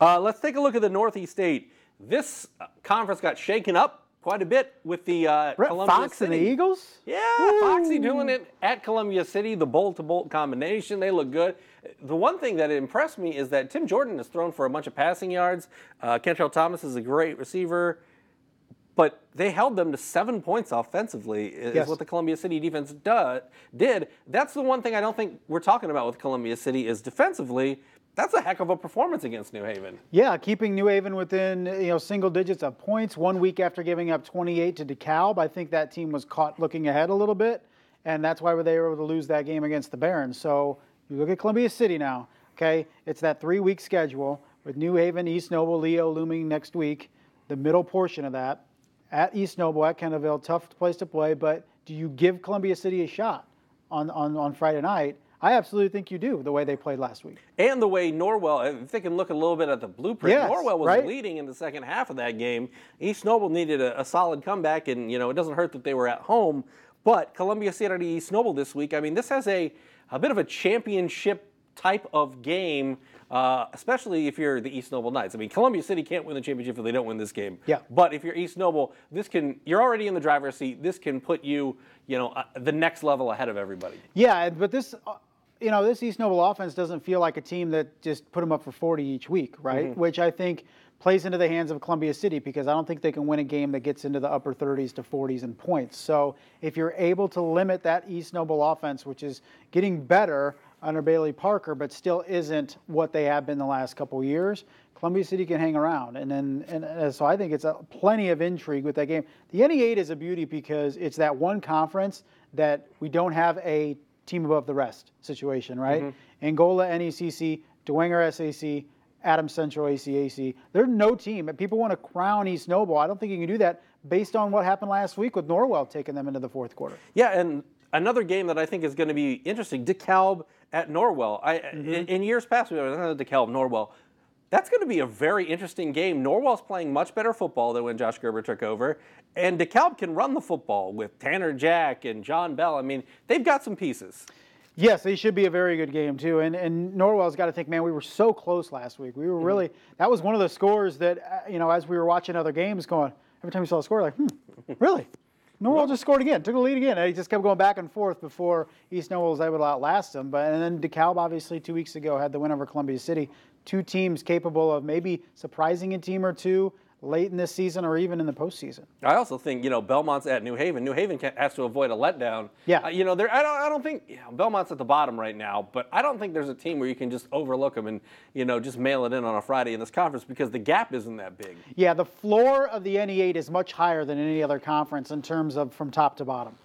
Let's take a look at the Northeast 8. This conference got shaken up quite a bit with the Columbia Fox City. and the Eagles? Yeah, Woo. Foxy doing it at Columbia City, the bolt-to-bolt combination. They look good. The one thing that impressed me is that Tim Jordan has thrown for a bunch of passing yards. Kentrell Thomas is a great receiver. But they held them to 7 points offensively, is what the Columbia City defense did. That's the one thing I don't think we're talking about with Columbia City is defensively. That's a heck of a performance against New Haven. Yeah, keeping New Haven within single digits of points 1 week after giving up 28 to DeKalb. I think that team was caught looking ahead a little bit, and that's why they were able to lose that game against the Barons. So you look at Columbia City now, okay? It's that 3-week schedule with New Haven, East Noble, Leo looming next week, the middle portion of that. At East Noble, at Kenneville, tough place to play, but do you give Columbia City a shot on Friday night? I absolutely think you do, the way they played last week. And the way Norwell, if they can look a little bit at the blueprint, yes, Norwell was leading in the second half of that game. East Noble needed a solid comeback, and it doesn't hurt that they were at home. But Columbia City East Noble this week, I mean, this has a bit of a championship type of game, especially if you're the East Noble Knights. I mean, Columbia City can't win the championship if they don't win this game. Yeah. But if you're East Noble, you're already in the driver's seat. This can put you, the next level ahead of everybody. Yeah, but this, this East Noble offense doesn't feel like a team that just put them up for 40 each week, right? Mm-hmm. Which I think plays into the hands of Columbia City because I don't think they can win a game that gets into the upper 30s to 40s in points. So if you're able to limit that East Noble offense, which is getting better under Bailey Parker, but still isn't what they have been the last couple of years, Columbia City can hang around. And so I think it's plenty of intrigue with that game. The NE8 is a beauty because it's that one conference that we don't have a team above the rest situation, right? Mm-hmm. Angola, NECC, Dwenger, SAC, Adams Central, ACAC. There's no team. If people want to crown East Noble, I don't think you can do that based on what happened last week with Norwell taking them into the fourth quarter. Yeah, and another game that I think is going to be interesting, DeKalb at Norwell. In years past, we were DeKalb, Norwell. That's going to be a very interesting game. Norwell's playing much better football than when Josh Gerber took over, and DeKalb can run the football with Tanner Jack and John Bell. I mean, they've got some pieces. Yes, they should be a very good game, too. And Norwell's got to think, man, we were so close last week. We were really – that was one of the scores that, as we were watching other games going, every time we saw a score, like, really? Norwell just scored again, took the lead again. And he just kept going back and forth before East Noble was able to outlast them. And then DeKalb, obviously, 2 weeks ago had the win over Columbia City. Two teams capable of maybe surprising a team or two late in this season or even in the postseason. I also think, Belmont's at New Haven. New Haven has to avoid a letdown. Yeah. I don't think Belmont's at the bottom right now, but I don't think there's a team where you can just overlook them and, just mail it in on a Friday in this conference because the gap isn't that big. Yeah, the floor of the NE8 is much higher than any other conference in terms of from top to bottom.